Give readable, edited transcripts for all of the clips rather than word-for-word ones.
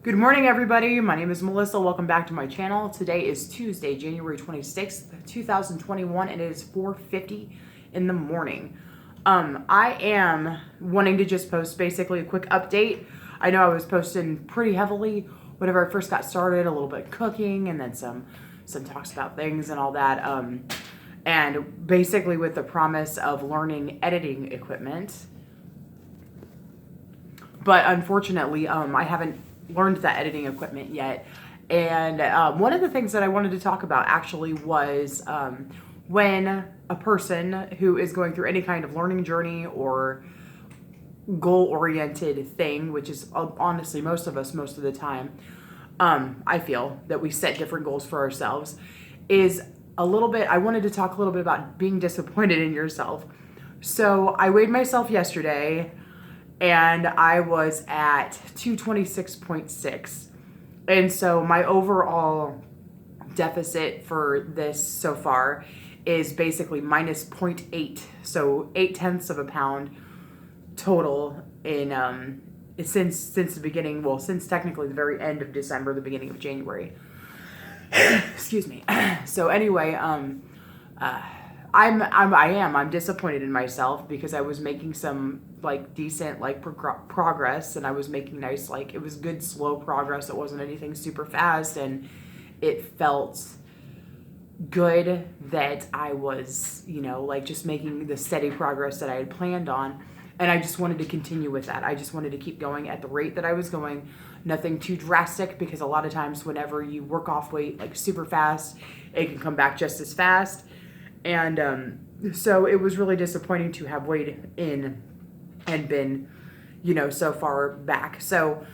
Good morning, everybody. My name is Melissa. Welcome back to my channel. Today is Tuesday, January 26th, 2021, and it is 4:50 in the morning. I am wanting to just post basically a quick update. I know I was posting pretty heavily whenever I first got started, a little bit cooking and then some talks about things and all that. And basically with the promise of learning editing equipment. But unfortunately, I haven't learned that editing equipment yet. And one of the things that I wanted to talk about actually was when a person who is going through any kind of learning journey or goal-oriented thing, which is honestly most of us most of the time, I feel that we set different goals for ourselves, is a little bit, I wanted to talk a little bit about being disappointed in yourself. So I weighed myself yesterday and I was at 226.6. And so my overall deficit for this so far is basically minus 0.8. So 0.8 of a pound total in since the beginning, well, since technically the very end of December, the beginning of January. Excuse me. So anyway, I'm disappointed in myself because I was making some like decent like progress, and I was making nice, like it was good slow progress. It wasn't anything super fast, and it felt good that I was, like just making the steady progress that I had planned on. And I just wanted to continue with that. I just wanted to keep going at the rate that I was going. Nothing too drastic, because a lot of times whenever you work off weight like super fast, it can come back just as fast. And so it was really disappointing to have weighed in and been, so far back. So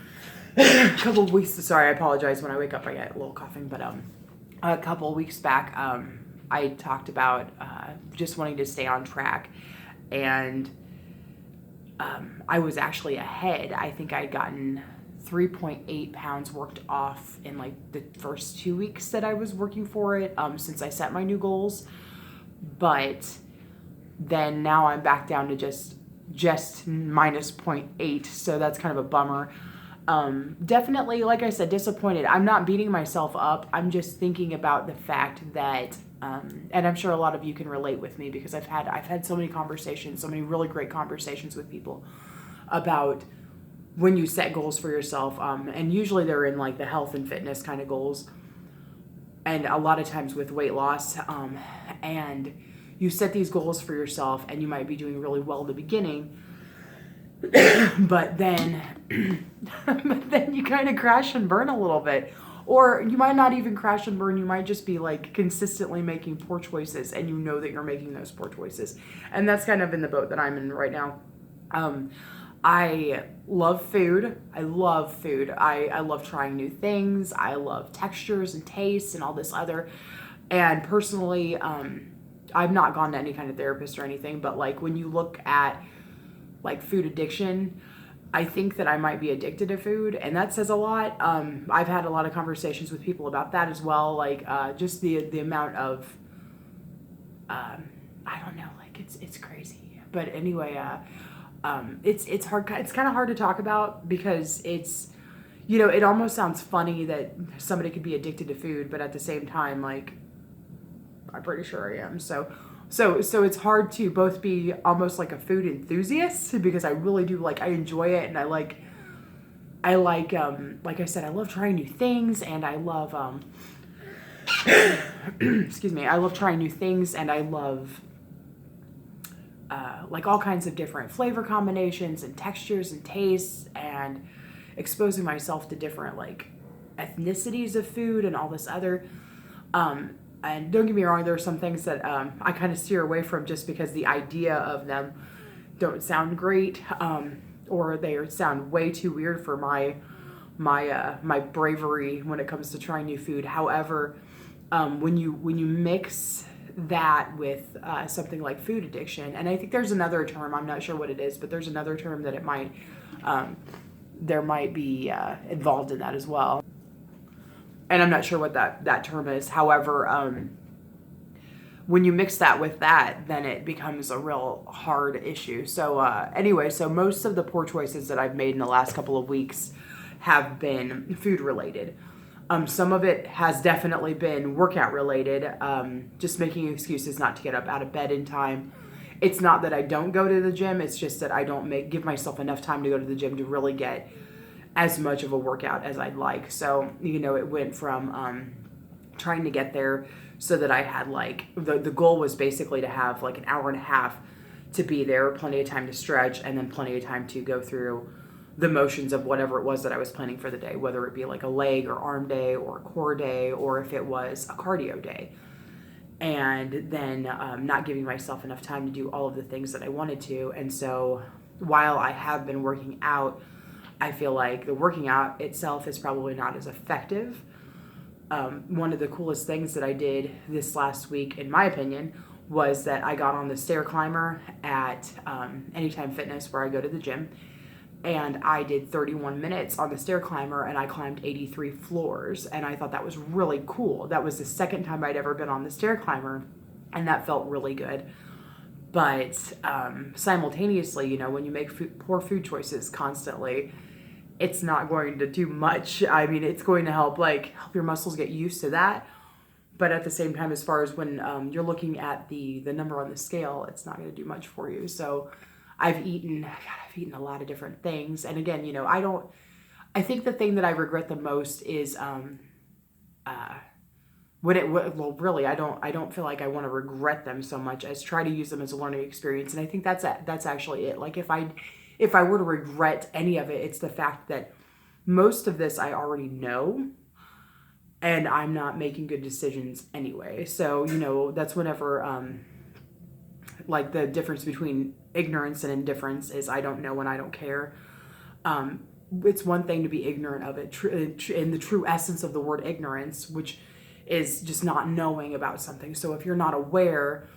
a couple of weeks, sorry, I apologize when I wake up, I get a little coughing, but a couple of weeks back, I talked about just wanting to stay on track. And I was actually ahead. I think I'd gotten 3.8 pounds worked off in like the first 2 weeks that I was working for it, since I set my new goals. But then now I'm back down to just minus 0.8, so that's kind of a bummer. Definitely, like I said, disappointed. I'm not beating myself up. I'm just thinking about the fact that, and I'm sure a lot of you can relate with me, because I've had so many conversations, so many really great conversations with people about when you set goals for yourself, and usually they're in like the health and fitness kind of goals, and a lot of times with weight loss, and you set these goals for yourself and you might be doing really well in the beginning, but then you kind of crash and burn a little bit. Or you might not even crash and burn, you might just be like consistently making poor choices, and you know that you're making those poor choices. And that's kind of in the boat that I'm in right now. I love food. I love trying new things. I love textures and tastes and all this other. And personally, I've not gone to any kind of therapist or anything, but like when you look at like food addiction, I think that I might be addicted to food, and that says a lot. I've had a lot of conversations with people about that as well, like just the amount of, I don't know, like it's crazy. But anyway, it's hard. It's kind of hard to talk about because it's, it almost sounds funny that somebody could be addicted to food, but at the same time, like, I'm pretty sure I am. So it's hard to both be almost like a food enthusiast, because I really do, like, I enjoy it, and I like I said, I love trying new things, and I love excuse me, I love trying new things, and I love like all kinds of different flavor combinations and textures and tastes, and exposing myself to different like ethnicities of food and all this other. And don't get me wrong, there are some things that I kind of steer away from just because the idea of them don't sound great, or they sound way too weird for my bravery when it comes to trying new food. However, when you mix that with something like food addiction, and I think there's another term, I'm not sure what it is, but there's another term that it might there might be involved in that as well. And I'm not sure what that term is. However, when you mix that with that, then it becomes a real hard issue. So anyway, so most of the poor choices that I've made in the last couple of weeks have been food related. Some of it has definitely been workout related, just making excuses not to get up out of bed in time. It's not that I don't go to the gym, it's just that I don't give myself enough time to go to the gym to really get as much of a workout as I'd like. So, it went from trying to get there so that I had the goal was basically to have like an hour and a half to be there, plenty of time to stretch, and then plenty of time to go through the motions of whatever it was that I was planning for the day, whether it be like a leg or arm day or a core day, or if it was a cardio day. And then not giving myself enough time to do all of the things that I wanted to. And so while I have been working out, I feel like the working out itself is probably not as effective. One of the coolest things that I did this last week, in my opinion, was that I got on the stair climber at Anytime Fitness, where I go to the gym, and I did 31 minutes on the stair climber, and I climbed 83 floors, and I thought that was really cool. That was the second time I'd ever been on the stair climber, and that felt really good. But simultaneously, when you make poor food choices constantly, it's not going to do much. I mean, it's going to help your muscles get used to that. But at the same time, as far as when you're looking at the number on the scale, it's not going to do much for you. So I've eaten a lot of different things. And again, I think the thing that I regret the most is really, I don't feel like I want to regret them so much as try to use them as a learning experience. And I think that's actually it. Like if I were to regret any of it, it's the fact that most of this I already know, and I'm not making good decisions anyway. So, that's whenever, the difference between ignorance and indifference is I don't know and I don't care. It's one thing to be ignorant of it, in the true essence of the word ignorance, which is just not knowing about something. So if you're not aware,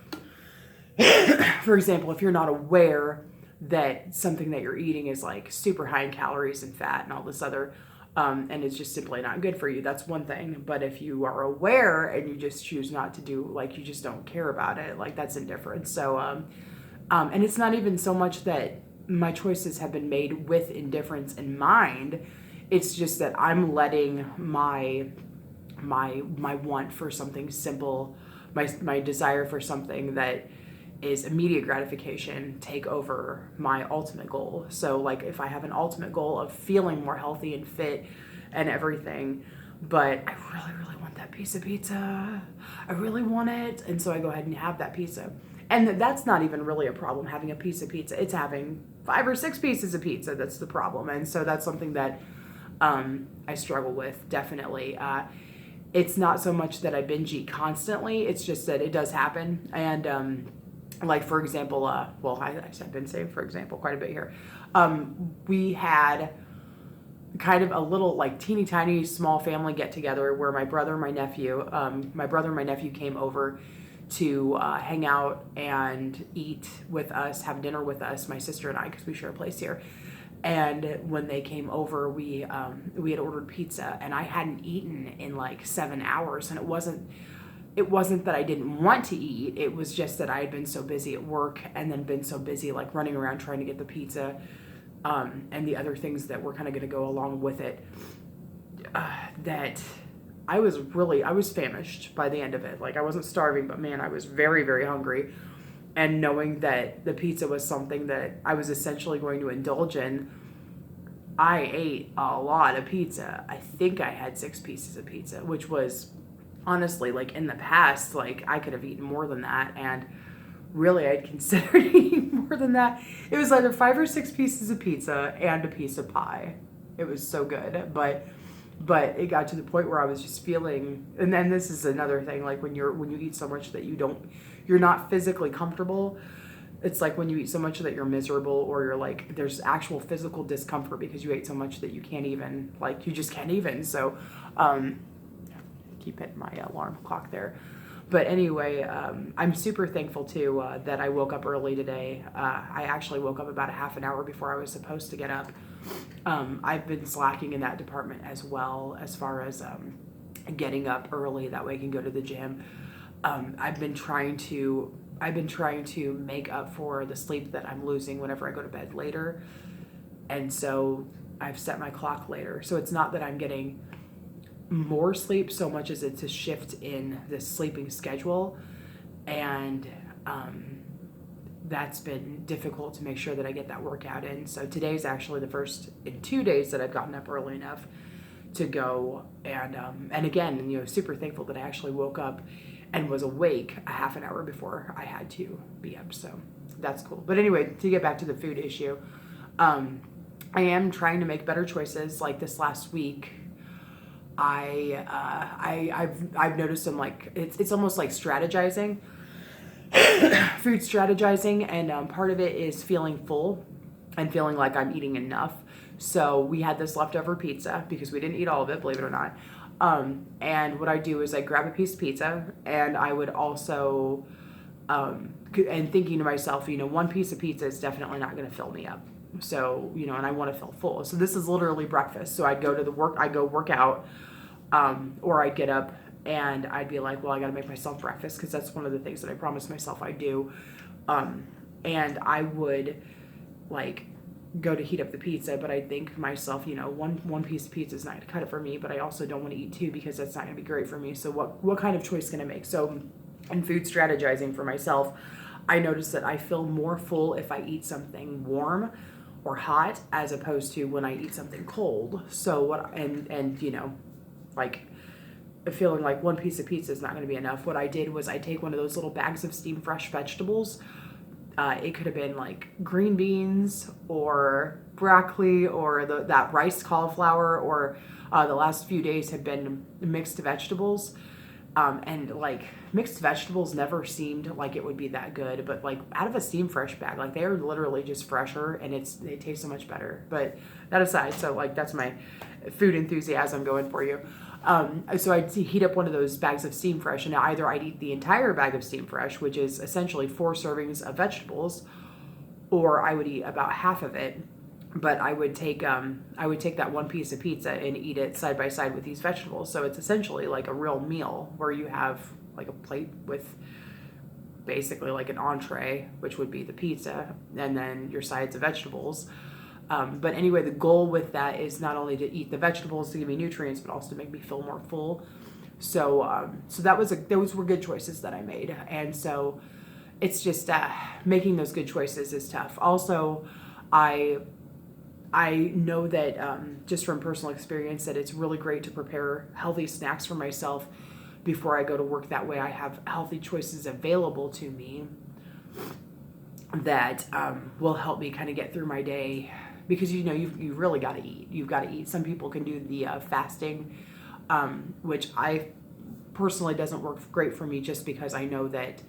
for example, if you're not aware that something that you're eating is super high in calories and fat and all this other, and it's just simply not good for you, that's one thing. But if you are aware and you just choose not to do, you just don't care about it, that's indifference. So, and it's not even so much that my choices have been made with indifference in mind. It's just that I'm letting my want for something simple, my desire for something that is immediate gratification, take over my ultimate goal. So if I have an ultimate goal of feeling more healthy and fit and everything, but I really, really want that piece of pizza, I really want it, and so I go ahead and have that pizza. And that's not even really a problem, having a piece of pizza. It's having 5 or 6 pieces of pizza that's the problem. And so that's something that I struggle with, definitely. It's not so much that I binge eat constantly, it's just that it does happen. And for example, I've been saying for example quite a bit here. We had kind of a little teeny tiny small family get together where my brother and my nephew came over to hang out and eat with us, have dinner with us, my sister and I, because we share a place here. And when they came over, we had ordered pizza, and I hadn't eaten in 7 hours, and it wasn't that I didn't want to eat. It was just that I had been so busy at work and then been so busy running around trying to get the pizza and the other things that were kind of going to go along with it, that I was famished by the end of it. I wasn't starving, but man, I was very, very hungry. And knowing that the pizza was something that I was essentially going to indulge in, I ate a lot of pizza. I think I had 6 pieces of pizza, which was honestly, in the past, I could have eaten more than that. And really, I'd considered eating more than that. It was either 5 or 6 pieces of pizza and a piece of pie. It was so good. But it got to the point where I was just feeling, and then this is another thing, when you eat so much that you're not physically comfortable. It's when you eat so much that you're miserable, or you're there's actual physical discomfort because you ate so much that you can't even, you just can't even. So, keep hitting my alarm clock there. But anyway, I'm super thankful too that I woke up early today. I actually woke up about a half an hour before I was supposed to get up. I've been slacking in that department as well, as far as getting up early, that way I can go to the gym. I've been trying to make up for the sleep that I'm losing whenever I go to bed later. And so I've set my clock later. So it's not that I'm getting more sleep so much as it's a shift in the sleeping schedule. And that's been difficult to make sure that I get that workout in. So today's actually the first in 2 days that I've gotten up early enough to go. And again, you know, super thankful that I actually woke up and was awake a half an hour before I had to be up. So that's cool. But anyway, to get back to the food issue, I am trying to make better choices. Like this last week, I've noticed some, like, it's almost like strategizing, food strategizing, and part of it is feeling full and feeling like I'm eating enough. So we had this leftover pizza because we didn't eat all of it, believe it or not. And what I do is I grab a piece of pizza, and I would also, and thinking to myself, you know, one piece of pizza is definitely not going to fill me up. So, you know, and I want to feel full. So this is literally breakfast. So I'd go to work out, or I'd get up and I'd be like, well, I got to make myself breakfast because that's one of the things that I promised myself I'd do. And I would like go to heat up the pizza, but I think to myself, you know, one piece of pizza is not going to cut it for me, but I also don't want to eat two because that's not going to be great for me. So what kind of choice can I make? So in food strategizing for myself, I noticed that I feel more full if I eat something warm or hot as opposed to when I eat something cold. So and you know, like feeling like one piece of pizza is not going to be enough. What I did was I take one of those little bags of steamed fresh vegetables. It could have been like green beans or broccoli or that rice cauliflower, or the last few days have been mixed vegetables. And like mixed vegetables never seemed like it would be that good, but like out of a steam fresh bag, like they are literally just fresher and they taste so much better. But that aside, so like that's my food enthusiasm going for you. So I'd heat up one of those bags of steam fresh, and either I'd eat the entire bag of steam fresh, which is essentially 4 servings of vegetables, or I would eat about half of it. But I would take that one piece of pizza and eat it side by side with these vegetables. So it's essentially like a real meal where you have like a plate with basically like an entree, which would be the pizza, and then your sides of vegetables. But anyway, the goal with that is not only to eat the vegetables to give me nutrients, but also to make me feel more full. So those were good choices that I made. And so it's just making those good choices is tough. Also, I know that just from personal experience that it's really great to prepare healthy snacks for myself before I go to work. That way I have healthy choices available to me that will help me kind of get through my day. Because, you know, you really got to eat. You've got to eat. Some people can do the fasting, which I personally doesn't work great for me, just because I know that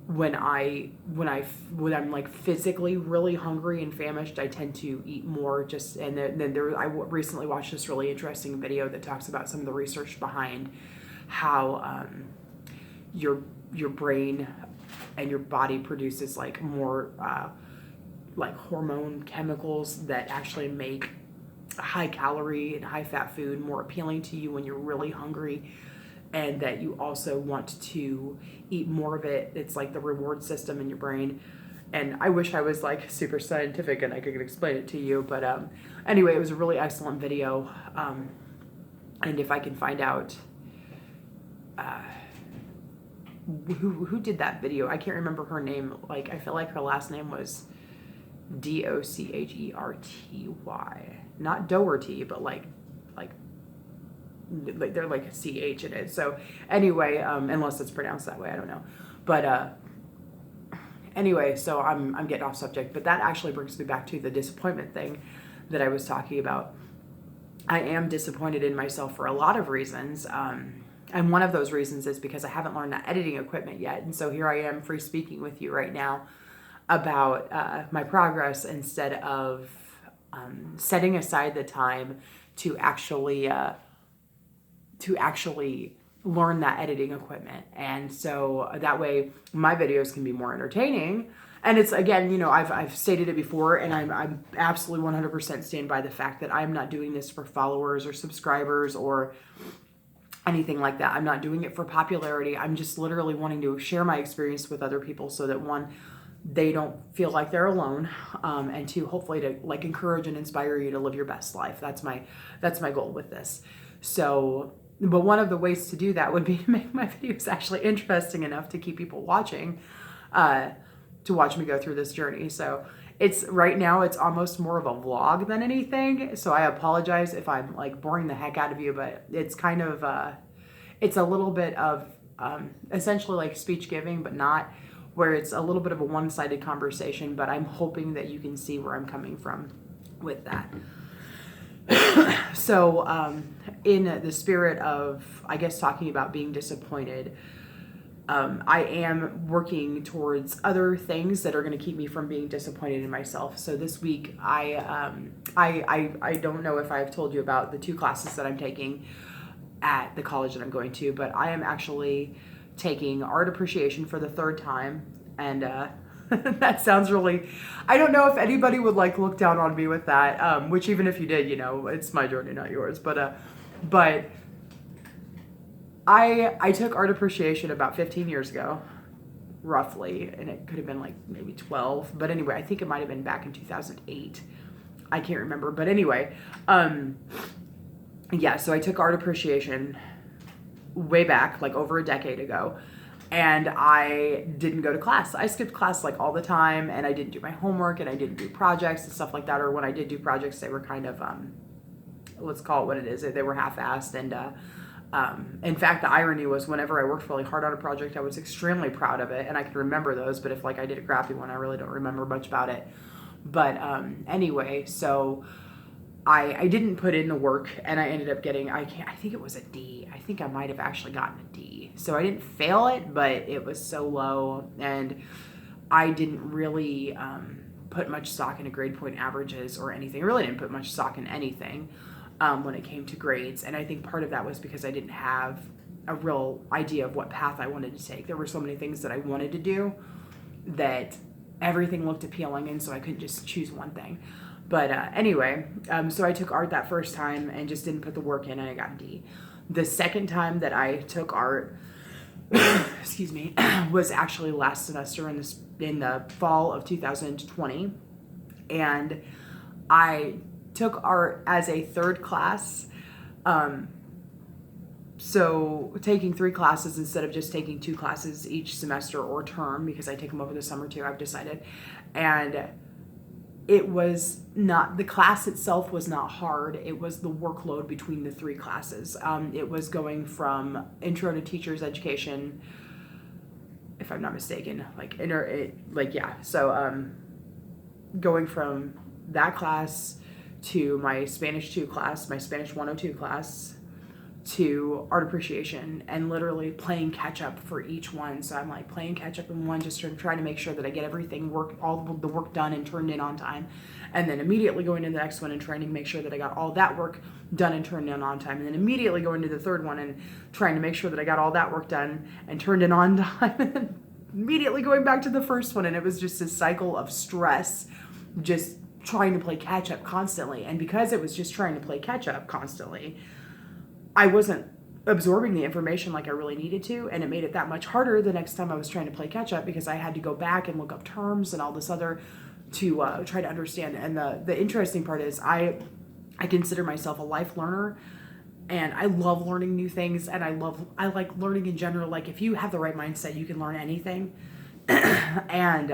when I'm like physically really hungry and famished, I tend to eat more. I recently watched this really interesting video that talks about some of the research behind how your brain and your body produces like more like hormone chemicals that actually make high calorie and high fat food more appealing to you when you're really hungry, and that you also want to eat more of it. It's like the reward system in your brain. And I wish I was like super scientific and I could explain it to you, but anyway, it was a really excellent video. And if I can find out who did that video, I can't remember her name. Like I feel like her last name was Docherty, not Doherty, but like they're like a CH in it. So anyway, unless it's pronounced that way, I don't know. But anyway, so I'm getting off subject, but that actually brings me back to the disappointment thing that I was talking about. I am disappointed in myself for a lot of reasons. And one of those reasons is because I haven't learned that editing equipment yet. And so here I am free speaking with you right now about my progress instead of setting aside the time to actually learn that editing equipment. And so that way my videos can be more entertaining. And it's, again, you know, I've stated it before, and I'm absolutely 100% stand by the fact that I'm not doing this for followers or subscribers or anything like that. I'm not doing it for popularity. I'm just literally wanting to share my experience with other people so that, one, they don't feel like they're alone, and to hopefully to like encourage and inspire you to live your best life. That's my goal with this. So, but one of the ways to do that would be to make my videos actually interesting enough to keep people watching, to watch me go through this journey. So it's right now it's almost more of a vlog than anything. So I apologize if I'm like boring the heck out of you, but it's kind of it's a little bit of essentially like speech giving, but not where it's a little bit of a one-sided conversation, but I'm hoping that you can see where I'm coming from with that. So in the spirit of, I guess, talking about being disappointed, I am working towards other things that are going to keep me from being disappointed in myself. So this week, I don't know if I've told you about the 2 classes that I'm taking at the college that I'm going to, but I am actually taking art appreciation for the 3rd time, and that sounds really, I don't know if anybody would like look down on me with that, which even if you did, you know, it's my journey, not yours, but I took art appreciation about 15 years ago, roughly, and it could have been like maybe 12, but anyway, I think it might have been back in 2008. I can't remember, but anyway, yeah, so I took art appreciation way back, like over a decade ago, and I didn't go to class. I skipped class like all the time, and I didn't do my homework, and I didn't do projects and stuff like that, or when I did do projects, they were kind of, let's call it what it is, they were half-assed, and in fact, the irony was whenever I worked really hard on a project, I was extremely proud of it, and I could remember those, but if like I did a crappy one, I really don't remember much about it. But anyway, so I didn't put in the work, and I ended up getting, I think it was a D. I think I might have actually gotten a D. So I didn't fail it, but it was so low, and I didn't really put much stock into grade point averages or anything. I really didn't put much stock in anything when it came to grades, and I think part of that was because I didn't have a real idea of what path I wanted to take. There were so many things that I wanted to do that everything looked appealing, and so I couldn't just choose one thing. But anyway, so I took art that first time and just didn't put the work in, and I got a D. The second time that I took art, excuse me, was actually last semester in the fall of 2020, and I took art as a 3rd class. So taking 3 classes instead of just taking 2 classes each semester or term, because I take them over the summer too, I've decided. And it was not, the class itself was not hard. It was the workload between the 3 classes. It was going from intro to teacher's education, if I'm not mistaken, So going from that class to my Spanish 2 class, my Spanish 102 class, to art appreciation, and literally playing catch up for each one. So I'm like playing catch up in one, just trying to make sure that I get everything all the work done and turned in on time, and then immediately going to the next one and trying to make sure that I got all that work done and turned in on time, and then immediately going to the 3rd one and trying to make sure that I got all that work done and turned in on time, and then immediately going back to the first one. And it was just a cycle of stress, just trying to play catch up constantly. And because it was just trying to play catch up constantly, I wasn't absorbing the information like I really needed to, and it made it that much harder the next time I was trying to play catch up, because I had to go back and look up terms and all this other to try to understand. And the interesting part is I consider myself a life learner, and I love learning new things, and I like learning in general. Like if you have the right mindset, you can learn anything. And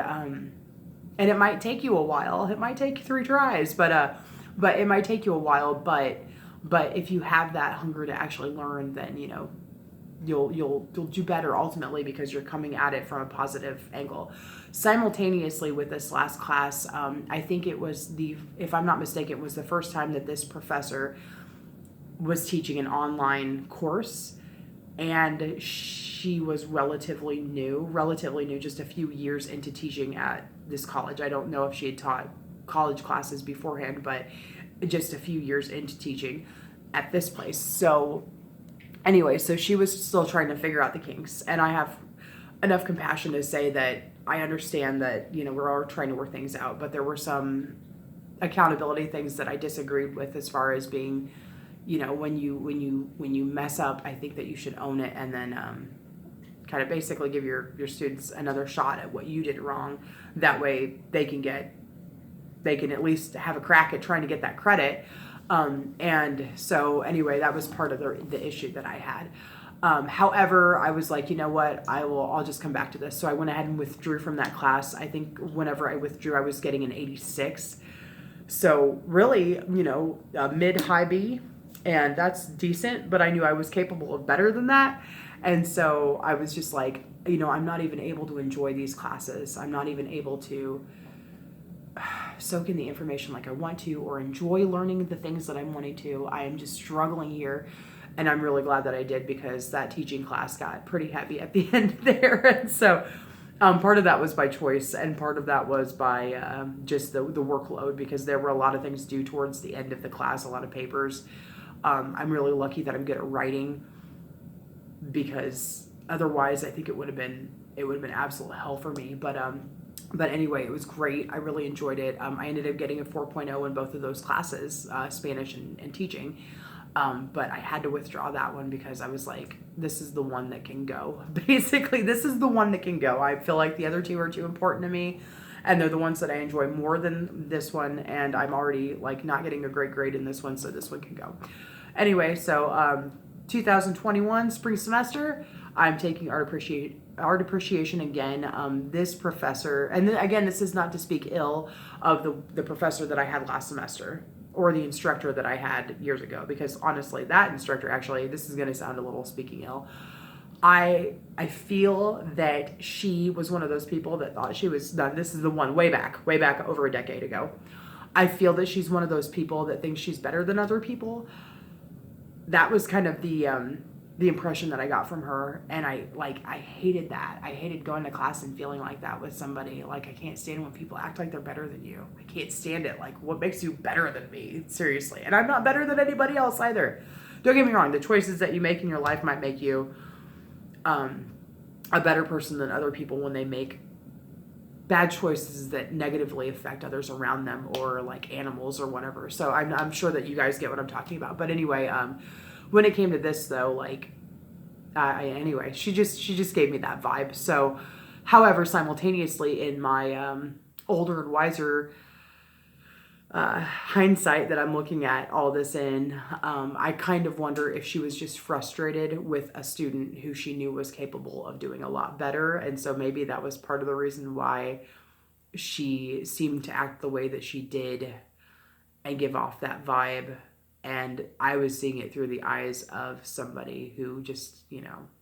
it might take you a while. It might take 3 tries, but it might take you a while, but if you have that hunger to actually learn, then you know you'll do better ultimately, because you're coming at it from a positive angle. Simultaneously with this last class, I think it was if I'm not mistaken, it was the first time that this professor was teaching an online course, and she was relatively new, just a few years into teaching at this college. I don't know if she had taught college classes beforehand, but just a few years into teaching at this place. So anyway, so she was still trying to figure out the kinks, and I have enough compassion to say that I understand that, you know, we're all trying to work things out, but there were some accountability things that I disagreed with, as far as being, you know, when you mess up, I think that you should own it and then kind of basically give your students another shot at what you did wrong. That way they can at least have a crack at trying to get that credit. And so anyway, that was part of the issue that I had. However, I was like, you know what, I'll just come back to this. So I went ahead and withdrew from that class. I think whenever I withdrew, I was getting an 86. So really, mid-high B, and that's decent, but I knew I was capable of better than that. And so I was just like, I'm not even able to enjoy these classes. I'm not even able to soak in the information like I want to, or enjoy learning the things that I'm wanting to. I am just struggling here. And I'm really glad that I did, because that teaching class got pretty heavy at the end there. And so part of that was by choice, and part of that was by just the workload, because there were a lot of things due towards the end of the class, a lot of papers. I'm really lucky that I'm good at writing, because otherwise I think it would have been absolute hell for me. But anyway, it was great. I really enjoyed it. I ended up getting a 4.0 in both of those classes, Spanish and teaching. But I had to withdraw that one because I was like, this is the one that can go. Basically, this is the one that can go. I feel like the other two are too important to me, and they're the ones that I enjoy more than this one, and I'm already like not getting a great grade in this one, so this one can go. Anyway, so 2021 spring semester, I'm taking art appreciation again. This professor, and again, this is not to speak ill of the professor that I had last semester, or the instructor that I had years ago, because honestly, that instructor, actually, this is going to sound a little speaking ill. I feel that she was one of those people that thought she was done. This is the one way back over a decade ago. I feel that she's one of those people that thinks she's better than other people. That was kind of the impression that I got from her, and I hated that. I hated going to class and feeling like that with somebody. Like, I can't stand when people act like they're better than you. I can't stand it. Like, what makes you better than me? Seriously. And I'm not better than anybody else either. Don't get me wrong. The choices that you make in your life might make you a better person than other people when they make bad choices that negatively affect others around them, or like animals or whatever. So I'm sure that you guys get what I'm talking about. But anyway, when it came to this though, like, anyway, she just gave me that vibe. So, however, simultaneously, in my older and wiser hindsight that I'm looking at all this in, I kind of wonder if she was just frustrated with a student who she knew was capable of doing a lot better. And so maybe that was part of the reason why she seemed to act the way that she did and give off that vibe. And I was seeing it through the eyes of somebody who just,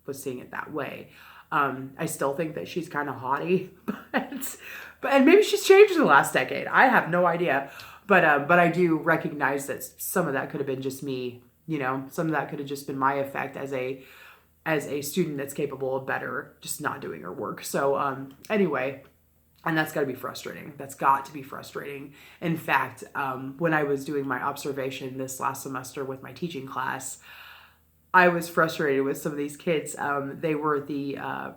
was seeing it that way. I still think that she's kind of haughty, but and maybe she's changed in the last decade. I have no idea. But I do recognize that some of that could have been just me, some of that could have just been my effect as a student that's capable of better, just not doing her work. So anyway, and that's got to be frustrating. That's got to be frustrating. In fact, when I was doing my observation this last semester with my teaching class, I was frustrated with some of these kids. They were I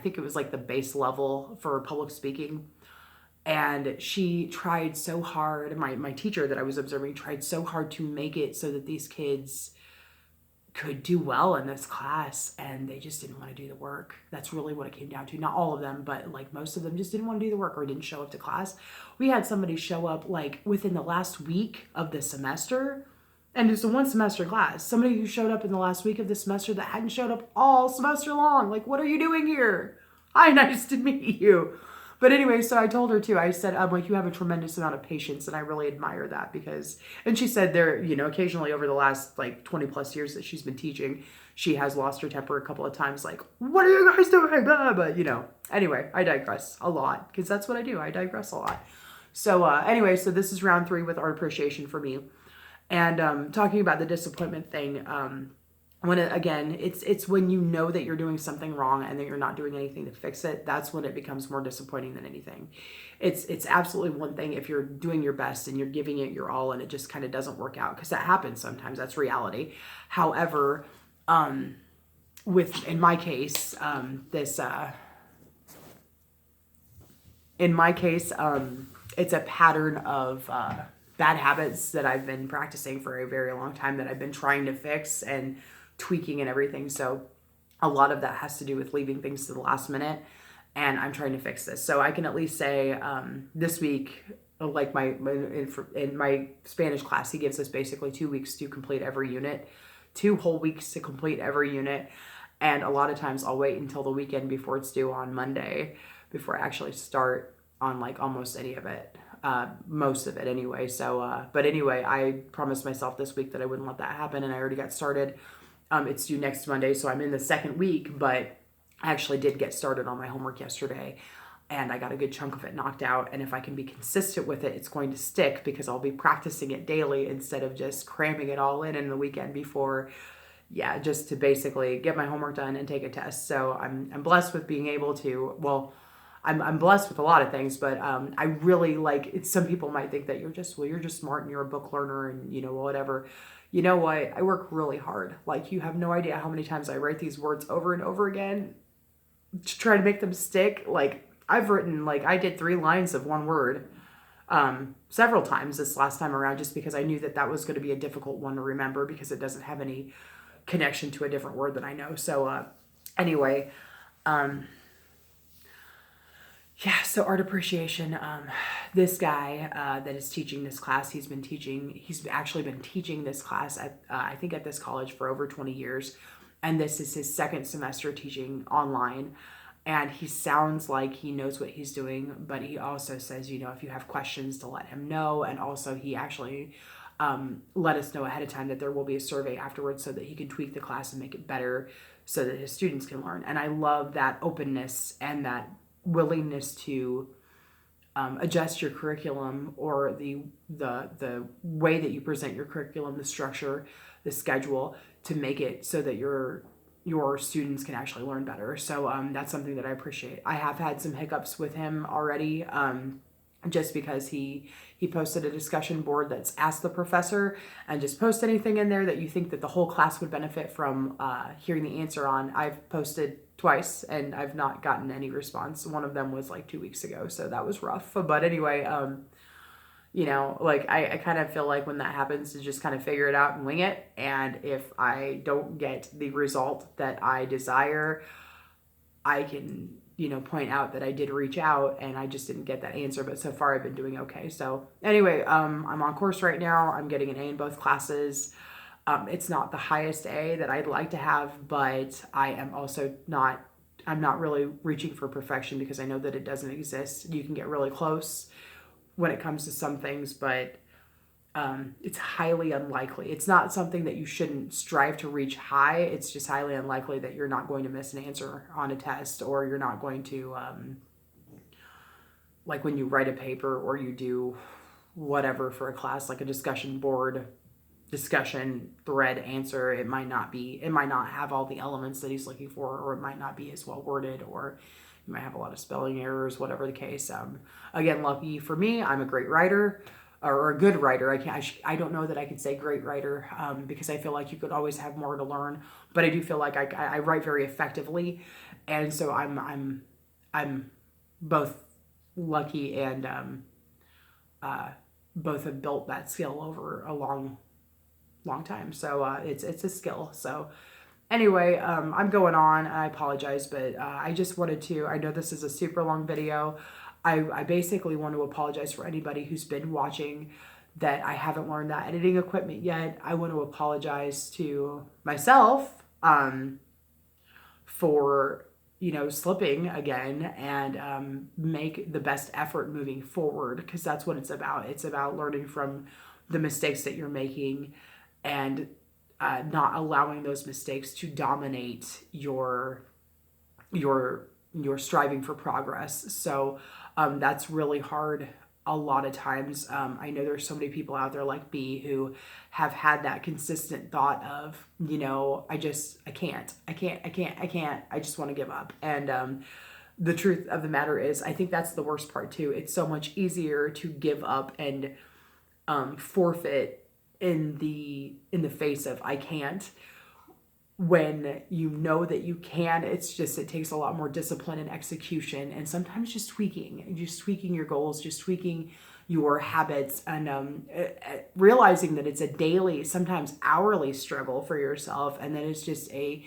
think it was like the base level for public speaking. And she tried so hard, my teacher that I was observing tried so hard to make it so that these kids could do well in this class, and they just didn't want to do the work. That's really what it came down to. Not all of them, but like most of them just didn't want to do the work or didn't show up to class. We had somebody show up like within the last week of the semester, and it's a one semester class. Somebody who showed up in the last week of the semester that hadn't showed up all semester long. Like, what are you doing here? Hi, nice to meet you. But anyway, so I told her too, I said, you have a tremendous amount of patience, and I really admire that, because, and she said there, occasionally over the last like 20 plus years that she's been teaching, she has lost her temper a couple of times, like, what are you guys doing? But anyway, I digress a lot, because that's what I do. I digress a lot. So anyway, so this is round 3 with art appreciation for me. And talking about the disappointment thing, it's when you know that you're doing something wrong and that you're not doing anything to fix it. That's when it becomes more disappointing than anything. It's absolutely one thing if you're doing your best and you're giving it your all and it just kind of doesn't work out, because that happens sometimes. That's reality. However, in my case, it's a pattern of bad habits that I've been practicing for a very long time that I've been trying to fix and tweaking and everything. So a lot of that has to do with leaving things to the last minute, and I'm trying to fix this. So I can at least say this week, like in my Spanish class, he gives us basically 2 weeks to complete every unit, 2 whole weeks to complete every unit. And a lot of times I'll wait until the weekend before it's due on Monday before I actually start on like almost any of it, most of it anyway. So, but anyway, I promised myself this week that I wouldn't let that happen, and I already got started. It's due next Monday, so I'm in the second week, but I actually did get started on my homework yesterday, and I got a good chunk of it knocked out. And if I can be consistent with it, it's going to stick because I'll be practicing it daily instead of just cramming it all in the weekend before. Yeah, just to basically get my homework done and take a test. So I'm blessed with being able to, well, I'm blessed with a lot of things, but I really like it. Some people might think that you're just smart and you're a book learner and, whatever. You know what? I work really hard. Like, you have no idea how many times I write these words over and over again to try to make them stick. Like, I've written, like, I did 3 lines of one word several times this last time around, just because I knew that was going to be a difficult one to remember because it doesn't have any connection to a different word that I know. So anyway, yeah, so art appreciation. This guy that is teaching this class, he's actually been teaching this class at, I think at this college for over 20 years. And this is his second semester teaching online. And he sounds like he knows what he's doing, but he also says, if you have questions, to let him know. And also he actually let us know ahead of time that there will be a survey afterwards so that he can tweak the class and make it better so that his students can learn. And I love that openness and that willingness to adjust your curriculum, or the way that you present your curriculum, the structure, the schedule, to make it so that your students can actually learn better. So that's something that I appreciate. I have had some hiccups with him already, just because he posted a discussion board that's Ask the Professor, and just post anything in there that you think that the whole class would benefit from hearing the answer on. I've posted twice and I've not gotten any response. One of them was like 2 weeks ago, so that was rough. But anyway, like I kind of feel like when that happens, to just kind of figure it out and wing it. And if I don't get the result that I desire, I can point out that I did reach out and I just didn't get that answer, but so far I've been doing okay. So anyway, I'm on course right now. I'm getting an A in both classes. It's not the highest A that I'd like to have, but I'm not really reaching for perfection because I know that it doesn't exist. You can get really close when it comes to some things, but it's highly unlikely. It's not something that you shouldn't strive to reach high. It's just highly unlikely that you're not going to miss an answer on a test, or you're not going to, like when you write a paper or you do whatever for a class, like a discussion board, discussion thread answer, it might not have all the elements that he's looking for, or it might not be as well worded, or you might have a lot of spelling errors, whatever the case. Again, lucky for me, I'm a great writer, or a good writer. I don't know that I could say great writer, because I feel like you could always have more to learn, but I do feel like I write very effectively. And so I'm both lucky and both have built that skill over a long time. So it's a skill. So anyway, I'm going on. I apologize, but I just wanted to, I know this is a super long video. I basically want to apologize for anybody who's been watching that I haven't learned that editing equipment yet. I want to apologize to myself for, slipping again, and make the best effort moving forward, because that's what it's about. It's about learning from the mistakes that you're making, and not allowing those mistakes to dominate your striving for progress. So that's really hard a lot of times. I know there's so many people out there like me who have had that consistent thought of, I can't, I just want to give up. And the truth of the matter is, I think that's the worst part too. It's so much easier to give up and forfeit in the face of I can't, when you know that you can. It's just, it takes a lot more discipline and execution, and sometimes just tweaking your goals, just tweaking your habits, and realizing that it's a daily, sometimes hourly struggle for yourself, and that it's just a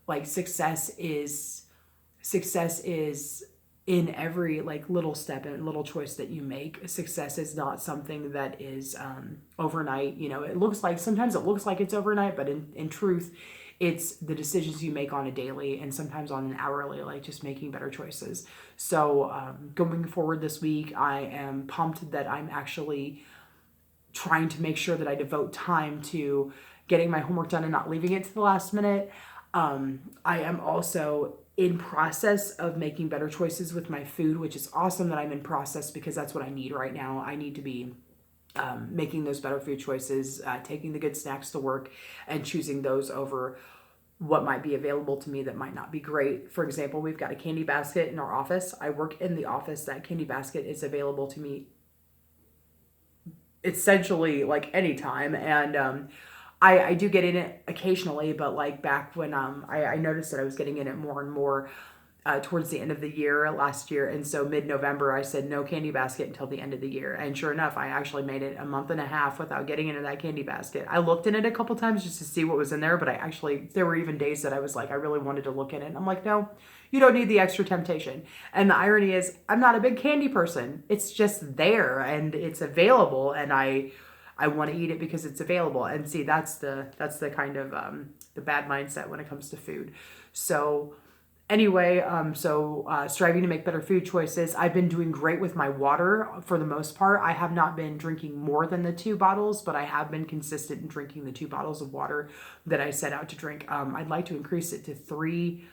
like success is in every like little step and little choice that you make. Success is not something that is overnight. You know, sometimes it looks like it's overnight, but in truth, it's the decisions you make on a daily and sometimes on an hourly, like just making better choices. So going forward this week, I am pumped that I'm actually trying to make sure that I devote time to getting my homework done and not leaving it to the last minute. I am also in process of making better choices with my food, which is awesome that I'm in process, because that's what I need right now. I need to be making those better food choices, taking the good snacks to work and choosing those over what might be available to me that might not be great. For example, we've got a candy basket in our office. I work in the office. That candy basket is available to me essentially like anytime. And I do get in it occasionally, but like back when I noticed that I was getting in it more and more towards the end of the year last year. And so mid-November, I said no candy basket until the end of the year. And sure enough, I actually made it a month and a half without getting into that candy basket. I looked in it a couple times just to see what was in there, but there were even days that I was like, I really wanted to look in it. And I'm like, no, you don't need the extra temptation. And the irony is, I'm not a big candy person. It's just there and it's available, and I want to eat it because it's available. And see, that's the kind of the bad mindset when it comes to food. So anyway, striving to make better food choices. I've been doing great with my water for the most part. I have not been drinking more than the 2 bottles, but I have been consistent in drinking the 2 bottles of water that I set out to drink. I'd like to increase it to 3,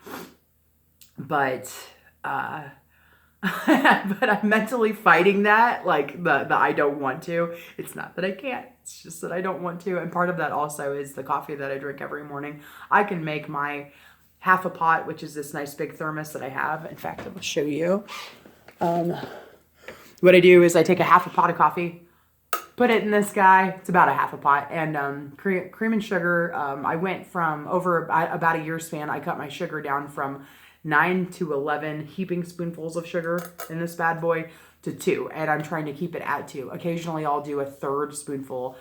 but but I'm mentally fighting that, like the I don't want to. It's not that I can't, it's just that I don't want to. And part of that also is the coffee that I drink every morning. I can make my half a pot, which is this nice big thermos that I have. In fact, I will show you. What I do is I take a half a pot of coffee, put it in this guy. It's about a half a pot, and cream and sugar. I went from over about a year span. I cut my sugar down from 9 to 11 heaping spoonfuls of sugar in this bad boy to 2, and I'm trying to keep it at 2. Occasionally I'll do a 1/3 spoonful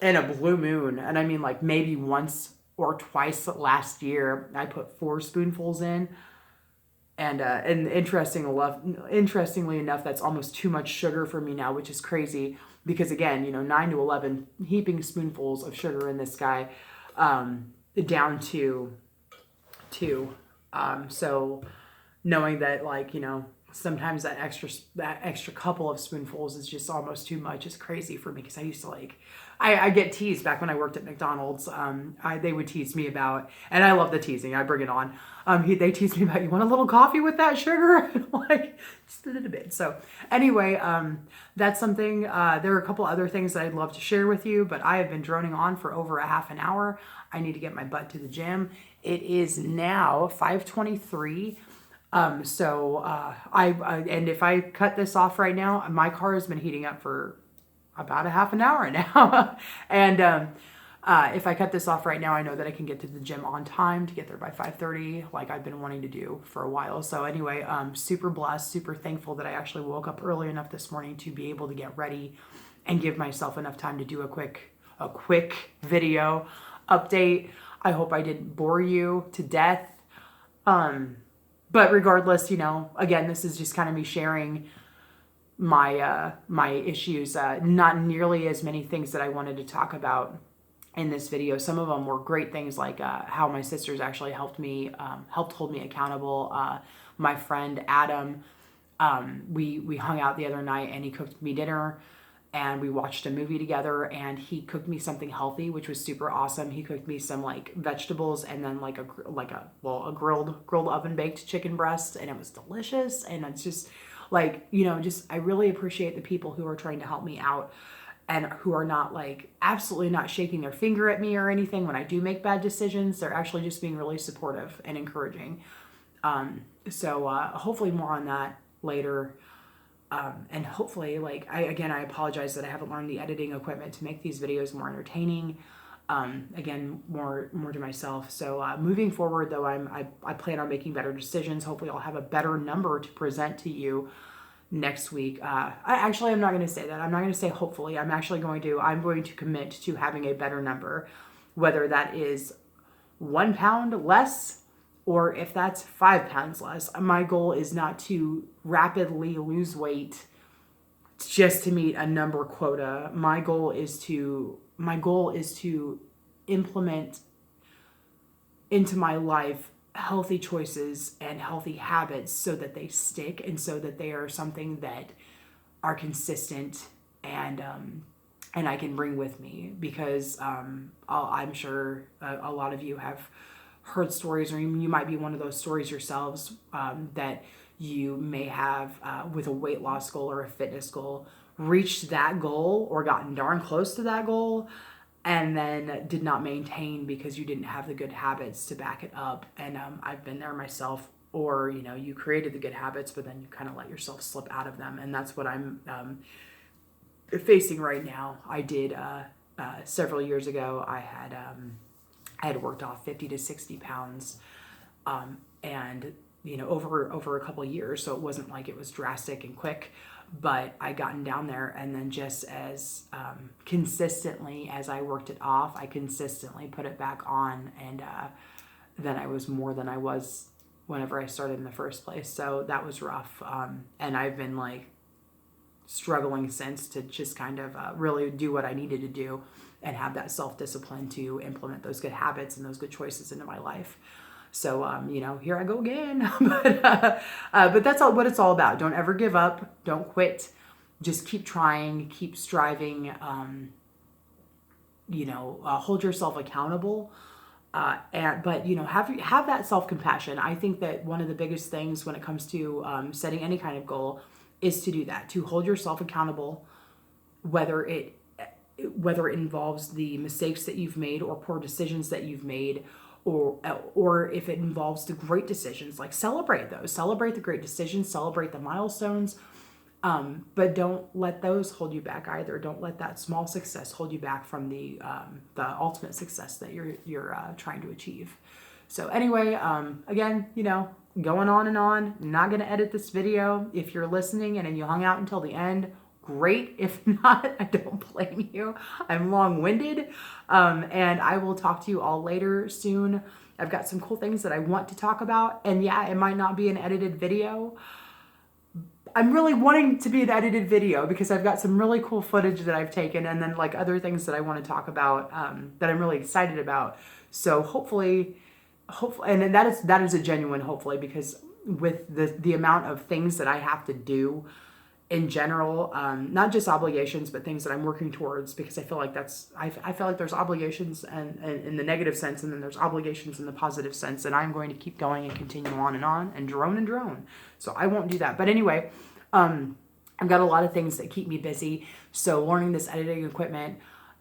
in a blue moon, and I mean like maybe once or twice last year I put 4 spoonfuls in, and interestingly enough, that's almost too much sugar for me now, which is crazy because again, 9 to 11 heaping spoonfuls of sugar in this guy, down to 2. So knowing that, like, sometimes that extra couple of spoonfuls is just almost too much is crazy for me, because I used to I get teased back when I worked at McDonald's. They would tease me about, and I love the teasing, I bring it on. They teased me about, you want a little coffee with that sugar? Like, just a little bit. So anyway, that's something. There are a couple other things that I'd love to share with you, but I have been droning on for over a half an hour. I need to get my butt to the gym. It is now 5:23. And if I cut this off right now, my car has been heating up for about a half an hour now. And if I cut this off right now, I know that I can get to the gym on time to get there by 5:30, like I've been wanting to do for a while. So anyway, super blessed, super thankful that I actually woke up early enough this morning to be able to get ready and give myself enough time to do a quick video update. I hope I didn't bore you to death. But regardless, again, this is just kind of me sharing my issues. Not nearly as many things that I wanted to talk about in this video. Some of them were great things, like how my sisters actually helped hold me accountable. My friend Adam, we hung out the other night and he cooked me dinner. And we watched a movie together, and he cooked me something healthy, which was super awesome. He cooked me some like vegetables and then a grilled oven baked chicken breast, and it was delicious. And it's just like, I really appreciate the people who are trying to help me out and who are not absolutely not shaking their finger at me or anything when I do make bad decisions. They're actually just being really supportive and encouraging. So hopefully more on that later. And hopefully, I apologize that I haven't learned the editing equipment to make these videos more entertaining. Again, more to myself. So moving forward, though, I plan on making better decisions. Hopefully, I'll have a better number to present to you next week. I'm not going to say that. I'm not going to say hopefully. I'm going to commit to having a better number, whether that is 1 pound less, or if that's 5 pounds less. My goal is not to rapidly lose weight just to meet a number quota. My goal is to implement into my life healthy choices and healthy habits so that they stick, and so that they are something that are consistent and I can bring with me, because I'm sure a lot of you have heard stories, or you might be one of those stories yourselves, that you may have with a weight loss goal or a fitness goal, reached that goal or gotten darn close to that goal, and then did not maintain because you didn't have the good habits to back it up. And I've been there myself. Or, you created the good habits, but then you kind of let yourself slip out of them. And that's what I'm facing right now. I did several years ago. I had worked off 50 to 60 pounds, and over a couple of years. So it wasn't like it was drastic and quick, but I gotten down there, and then just as consistently as I worked it off, I consistently put it back on, and then I was more than I was whenever I started in the first place. So that was rough, and I've been like struggling since to just kind of really do what I needed to do and have that self-discipline to implement those good habits and those good choices into my life. So, here I go again. But that's all what it's all about. Don't ever give up. Don't quit. Just keep trying, keep striving. Hold yourself accountable. But have that self-compassion. I think that one of the biggest things when it comes to setting any kind of goal is to do that, to hold yourself accountable, whether it involves the mistakes that you've made or poor decisions that you've made, or if it involves the great decisions. Like, celebrate those, celebrate the great decisions, celebrate the milestones, but don't let those hold you back either. Don't let that small success hold you back from the ultimate success that you're trying to achieve. So anyway, again, going on and on. I'm not going to edit this video. If you're listening and you hung out until the end, great. If not, I don't blame you. I'm long-winded, and I will talk to you all later soon. I've got some cool things that I want to talk about, and yeah, it might not be an edited video. I'm really wanting to be an edited video because I've got some really cool footage that I've taken, and then like other things that I want to talk about that I'm really excited about. So hopefully, and that is a genuine hopefully, because with the amount of things that I have to do in general, not just obligations, but things that I'm working towards, because I feel like I feel like there's obligations and in the negative sense, and then there's obligations in the positive sense, and I'm going to keep going and continue on and drone. So I won't do that. But anyway, I've got a lot of things that keep me busy. So learning this editing equipment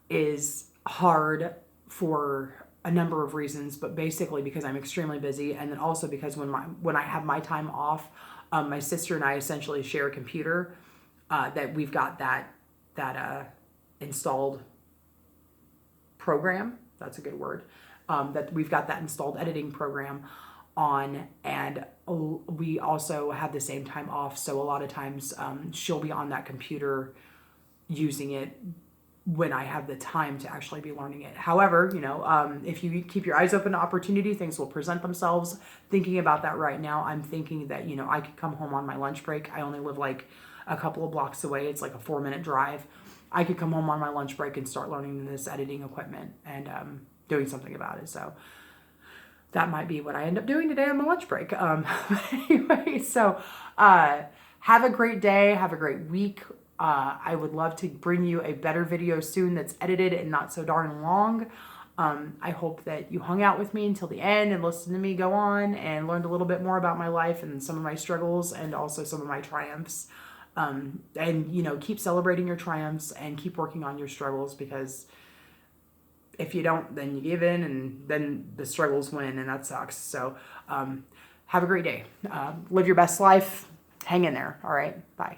is hard for a number of reasons, but basically because I'm extremely busy, and then also because when I have my time off, my sister and I essentially share a computer that we've got that installed program. That's a good word. That we've got that installed editing program on, and we also have the same time off. So a lot of times she'll be on that computer using it when I have the time to actually be learning it. However, if you keep your eyes open to opportunity, things will present themselves. Thinking about that right now, I'm thinking that, I could come home on my lunch break. I only live like a couple of blocks away. It's like a 4-minute drive. I could come home on my lunch break and start learning this editing equipment and doing something about it. So that might be what I end up doing today on my lunch break. Anyway, so have a great day. Have a great week. I would love to bring you a better video soon that's edited and not so darn long. I hope that you hung out with me until the end and listened to me go on and learned a little bit more about my life and some of my struggles and also some of my triumphs. And, keep celebrating your triumphs and keep working on your struggles, because if you don't, then you give in and then the struggles win, and that sucks. So have a great day. Live your best life. Hang in there. All right. Bye.